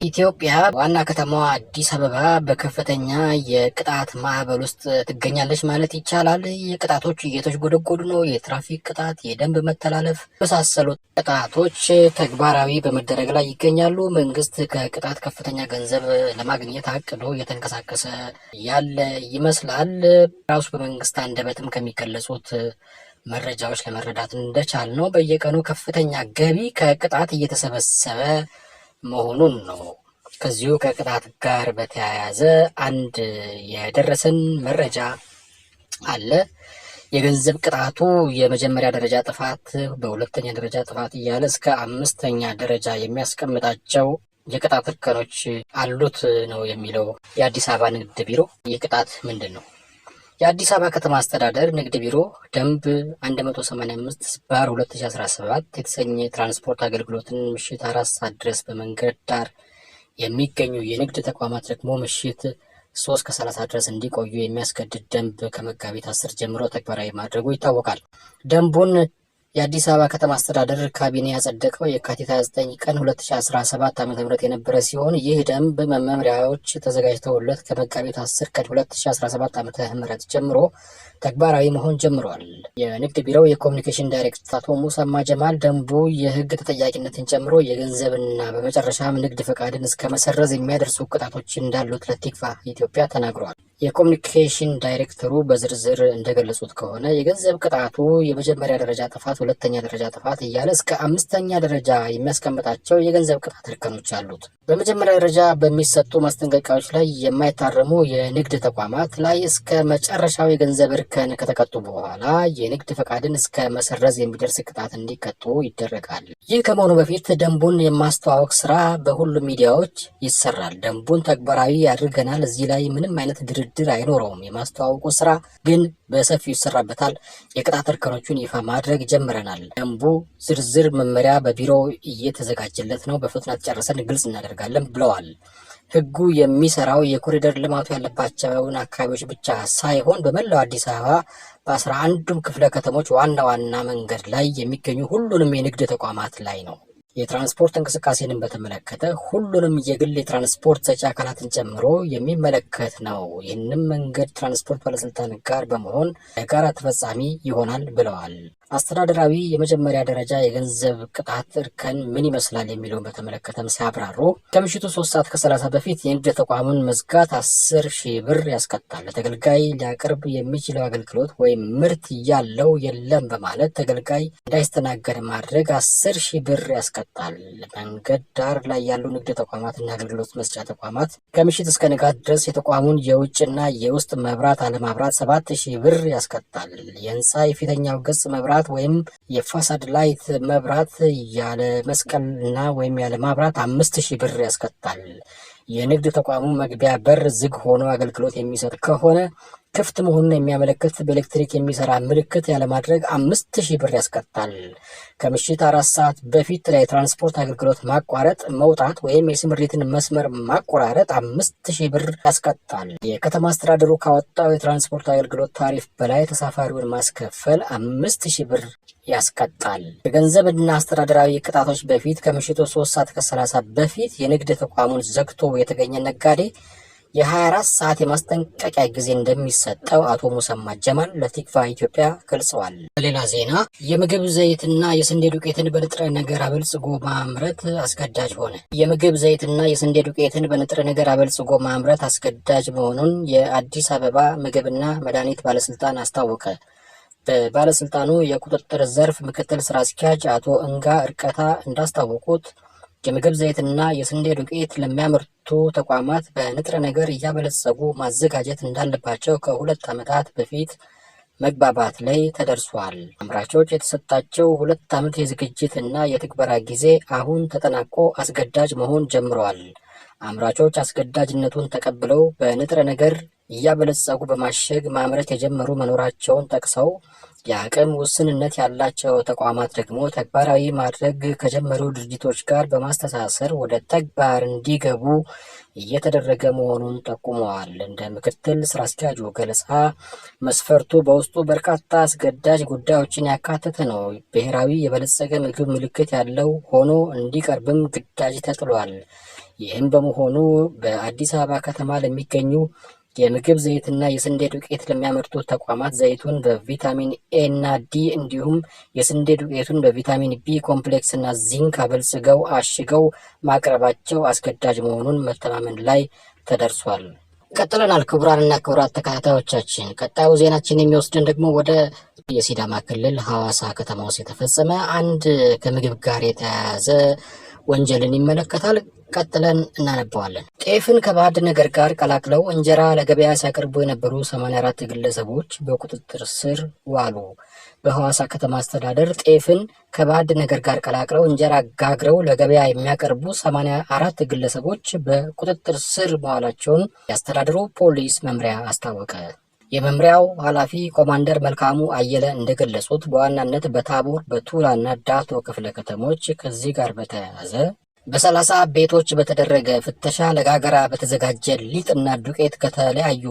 ኢትዮጵያ ዋና ከተማዋ አዲስ አበባ በከፍተኛ የቅጣት ማዕበል ውስጥ ትገኛለች ማለት ይቻላል። የቅጣቶች እየተሽጎደጎዱ ነው። የትራፊክ ቅጣት፣ የደንብ መተላለፍ የመሳሰሉት ቅጣቶች ተግባራዊ በመደረግ ላይ ይገኛሉ። መንግስት ከቅጣት ከፍተኛ ገንዘብ ለማግኘት አቅዶ እየተንቀሳቀሰ ያለ ይመስላል። ራሱ በመንግስት አንደበትም ከሚገለጹት መረጃዎች ለመረዳት እንደቻል ነው በየቀኑ ከፍተኛ ገቢ ከቅጣት እየተሰበሰበ መሆኑን ነው። ከዚሁ ከቅጣት ጋር በተያያዘ አንድ የደረሰን መረጃ አለ። የገንዘብ ቅጣቱ የመጀመሪያ ደረጃ ጥፋት፣ በሁለተኛ ደረጃ ጥፋት እያለ እስከ 5ኛ ደረጃ የሚያስቀምጣቸው የቅጣት እርከኖች አሉት ነው የሚለው የአዲስ አበባ ንግድ ቢሮ። ይህ ቅጣት ምንድን ነው? የአዲስ አበባ ከተማ አስተዳደር ንግድ ቢሮ ደንብ 185/2017 የተሰኘ ትራንስፖርት አገልግሎትን ምሽት 4 ሰዓት ድረስ በመንገድ ዳር የሚገኙ የንግድ ተቋማት ደግሞ ምሽት 3:30 ድረስ እንዲቆዩ የሚያስገድድ ደንብ ከመጋቢት 10 ጀምሮ ተግባራዊ ማድረጉ ይታወቃል። ደንቡን የአዲስ አበባ ከተማ አስተዳደር ካቢኔ ያጸደቀው የካቲት 29 ቀን 2017 ዓ.ም የነበረ ሲሆን ይህ ደንብ መመሪያዎች ተዘጋጅተውለት ከመጋቢት 10 ቀን 2017 ዓ.ም ጀምሮ ተግባራዊ መሆን ጀምሯል። የንግድ ቢሮው የኮሚኒኬሽን ዳይሬክተር አቶ ሙሰማ ጀማል ደንቡ የህግ ተጠያቂነትን ጨምሮ የገንዘብና በመጨረሻም ንግድ ፈቃድን እስከ መሰረዝ የሚያደርሱ ቅጣቶች እንዳሉት ለቲክቫ ኢትዮጵያ ተናግረዋል። የኮሚኒኬሽን ዳይሬክተሩ በዝርዝር እንደገለጹት ከሆነ የገንዘብ ቅጣቱ የመጀመሪያ ደረጃ ጥፋት፣ ሁለተኛ ደረጃ ጥፋት እያለ እስከ 5ኛ ደረጃ የሚያስቀምጣቸው የገንዘብ ቅጣት እርከኖች አሉት። በመጀመሪያ ደረጃ በሚሰጡ ማስጠንቀቂያዎች ላይ የማይታረሙ የንግድ ተቋማት ላይ እስከ መጨረሻው የገንዘብ እርከን ከተቀጡ በኋላ የንግድ ፈቃድን እስከ መሰረዝ የሚደርስ ቅጣት እንዲቀጡ ይደረጋል። ይህ ከመሆኑ በፊት ደንቡን የማስተዋወቅ ስራ በሁሉም ሚዲያዎች ይሰራል። ደንቡን ተግባራዊ ያድርገናል። እዚህ ላይ ምንም አይነት ድርድር አይኖረውም። የማስተዋወቁ ስራ ግን በሰፊው ይሰራበታል። የቅጣት እርከኖቹን ይፋ ማድረግ ጀምረናል። ደንቡ ዝርዝር መመሪያ በቢሮው እየተዘጋጀለት ነው። በፍጥነት ጨርሰን ግልጽ እናደርጋለን ብለዋል። ህጉ የሚሰራው የኮሪደር ልማቱ ያለባቸውን አካባቢዎች ብቻ ሳይሆን በመላው አዲስ አበባ በ11ዱም ክፍለ ከተሞች ዋና ዋና መንገድ ላይ የሚገኙ ሁሉንም የንግድ ተቋማት ላይ ነው። የትራንስፖርት እንቅስቃሴንን በተመለከተ ሁሉንም የግል የትራንስፖርት ሰጪ አካላትን ጨምሮ የሚመለከት ነው። ይህንም መንገድ ትራንስፖርት ባለስልጣን ጋር በመሆን የጋራ ተፈጻሚ ይሆናል ብለዋል። አስተዳደራዊ የመጀመሪያ ደረጃ የገንዘብ ቅጣት እርከን ምን ይመስላል የሚለውን በተመለከተም ሲያብራሩ ከምሽቱ 3:30 በፊት የንግድ ተቋሙን መዝጋት 10,000 ብር ያስቀጣል። ለተገልጋይ ሊያቀርብ የሚችለው አገልግሎት ወይም ምርት ያለው የለም በማለት ተገልጋይ እንዳይስተናገድ ማድረግ 10,000 ብር ያስቀጣል። መንገድ ዳር ላይ ያሉ ንግድ ተቋማትና አገልግሎት መስጫ ተቋማት ከምሽት እስከ ንጋት ድረስ የተቋሙን የውጭና የውስጥ መብራት አለማብራት 7,000 ብር ያስቀጣል። የህንፃ የፊተኛው ገጽ መብራት ወይም የፋሳድ ላይት መብራት ያለ መስቀል እና ወይም ያለ ማብራት 5,000 ብር ያስቀጣል። የንግድ ተቋሙ መግቢያ በር ዝግ ሆኖ አገልግሎት የሚሰጥ ከሆነ ክፍት መሆኑን የሚያመለክት በኤሌክትሪክ የሚሰራ ምልክት ያለማድረግ 5,000 ብር ያስቀጣል። ከምሽት 4 ሰዓት በፊት ላይ የትራንስፖርት አገልግሎት ማቋረጥ፣ መውጣት ወይም የስምሪትን መስመር ማቆራረጥ 5,000 ብር ያስቀጣል። የከተማ አስተዳደሩ ካወጣው የትራንስፖርት አገልግሎት ታሪፍ በላይ ተሳፋሪውን ማስከፈል 5,000 ብር ያስቀጣል። ከገንዘብና አስተዳደራዊ ቅጣቶች በፊት ከምሽቱ 3:30 በፊት የንግድ ተቋሙን ዘግቶ የተገኘ ነጋዴ የ24 ሰዓት የማስጠንቀቂያ ጊዜ እንደሚሰጠው አቶ ሙሰማ ጀማል ለቲክቫ ኢትዮጵያ ገልጸዋል። በሌላ ዜና የምግብ ዘይትና የስንዴ ዱቄትን በንጥረ ነገር አበልጽጎ ማምረት አስገዳጅ ሆነ። የምግብ ዘይትና የስንዴ ዱቄትን በንጥረ ነገር አበልጽጎ ማምረት አስገዳጅ መሆኑን የአዲስ አበባ ምግብና መድኃኒት ባለስልጣን አስታወቀ። በባለስልጣኑ የቁጥጥር ዘርፍ ምክትል ስራ አስኪያጅ አቶ እንጋ እርቀታ እንዳስታወቁት የምግብ ዘይትና የስንዴ ዱቄት ለሚያመርቱ ተቋማት በንጥረ ነገር እያበለጸጉ ማዘጋጀት እንዳለባቸው ከ2 ዓመታት በፊት መግባባት ላይ ተደርሷል። አምራቾች የተሰጣቸው 2 ዓመት የዝግጅት እና የትግበራ ጊዜ አሁን ተጠናቆ አስገዳጅ መሆን ጀምረዋል። አምራቾች አስገዳጅነቱን ተቀብለው በንጥረ ነገር እያበለጸጉ በማሸግ ማምረት የጀመሩ መኖራቸውን ጠቅሰው የአቅም ውስንነት ያላቸው ተቋማት ደግሞ ተግባራዊ ማድረግ ከጀመሩ ድርጅቶች ጋር በማስተሳሰር ወደ ተግባር እንዲገቡ እየተደረገ መሆኑን ጠቁመዋል። እንደ ምክትል ስራ አስኪያጁ ገለጻ መስፈርቱ በውስጡ በርካታ አስገዳጅ ጉዳዮችን ያካተተ ነው። ብሔራዊ የበለጸገ ምግብ ምልክት ያለው ሆኖ እንዲቀርብም ግዳጅ ተጥሏል። ይህም በመሆኑ በአዲስ አበባ ከተማ ለሚገኙ የምግብ ዘይትና የስንዴ ዱቄት ለሚያመርቱ ተቋማት ዘይቱን በቪታሚን ኤ እና ዲ እንዲሁም የስንዴ ዱቄቱን በቪታሚን ቢ ኮምፕሌክስ እና ዚንክ አበልጽገው አሽገው ማቅረባቸው አስገዳጅ መሆኑን መተማመን ላይ ተደርሷል። ቀጥለናል። ክቡራንና ክቡራት ተከታታዮቻችን፣ ቀጣዩ ዜናችን የሚወስደን ደግሞ ወደ የሲዳማ ክልል ሐዋሳ ከተማ ውስጥ የተፈጸመ አንድ ከምግብ ጋር የተያያዘ ወንጀልን ይመለከታል። ቀጥለን እናነባዋለን። ጤፍን ከባዕድ ነገር ጋር ቀላቅለው እንጀራ ለገበያ ሲያቀርቡ የነበሩ 84 ግለሰቦች በቁጥጥር ስር ዋሉ። በሐዋሳ ከተማ አስተዳደር ጤፍን ከባዕድ ነገር ጋር ቀላቅለው እንጀራ ጋግረው ለገበያ የሚያቀርቡ 84 ግለሰቦች በቁጥጥር ስር መዋላቸውን የአስተዳደሩ ፖሊስ መምሪያ አስታወቀ። የመምሪያው ኃላፊ ኮማንደር መልካሙ አየለ እንደገለጹት በዋናነት በታቦር በቱላና ዳቶ ክፍለ ከተሞች ከዚህ ጋር በተያያዘ በ30 ቤቶች በተደረገ ፍተሻ ለጋገራ በተዘጋጀ ሊጥና ዱቄት ከተለያዩ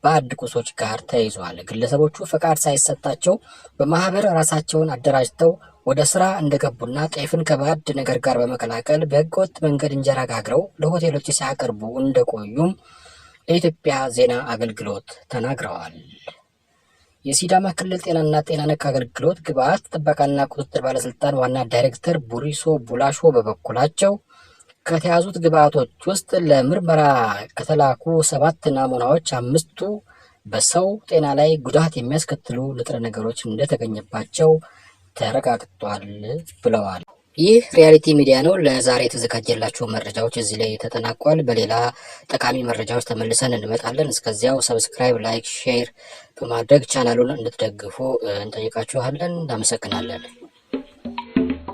ባዕድ ቁሶች ጋር ተይዟል። ግለሰቦቹ ፈቃድ ሳይሰጣቸው በማህበር ራሳቸውን አደራጅተው ወደ ስራ እንደገቡና ጤፍን ከባዕድ ነገር ጋር በመቀላቀል በህገወጥ መንገድ እንጀራ ጋግረው ለሆቴሎች ሲያቀርቡ እንደቆዩም ለኢትዮጵያ ዜና አገልግሎት ተናግረዋል። የሲዳማ ክልል ጤናና ጤና ነክ አገልግሎት ግብዓት ጥበቃና ቁጥጥር ባለስልጣን ዋና ዳይሬክተር ቡሪሶ ቡላሾ በበኩላቸው ከተያዙት ግብዓቶች ውስጥ ለምርመራ ከተላኩ 7 ናሙናዎች 5ቱ በሰው ጤና ላይ ጉዳት የሚያስከትሉ ንጥረ ነገሮች እንደተገኘባቸው ተረጋግጧል ብለዋል። ይህ ሪያሊቲ ሚዲያ ነው። ለዛሬ የተዘጋጀላችሁ መረጃዎች እዚህ ላይ ተጠናቋል። በሌላ ጠቃሚ መረጃዎች ተመልሰን እንመጣለን። እስከዚያው ሰብስክራይብ፣ ላይክ፣ ሼር በማድረግ ቻናሉን እንድትደግፉ እንጠይቃችኋለን። እናመሰግናለን።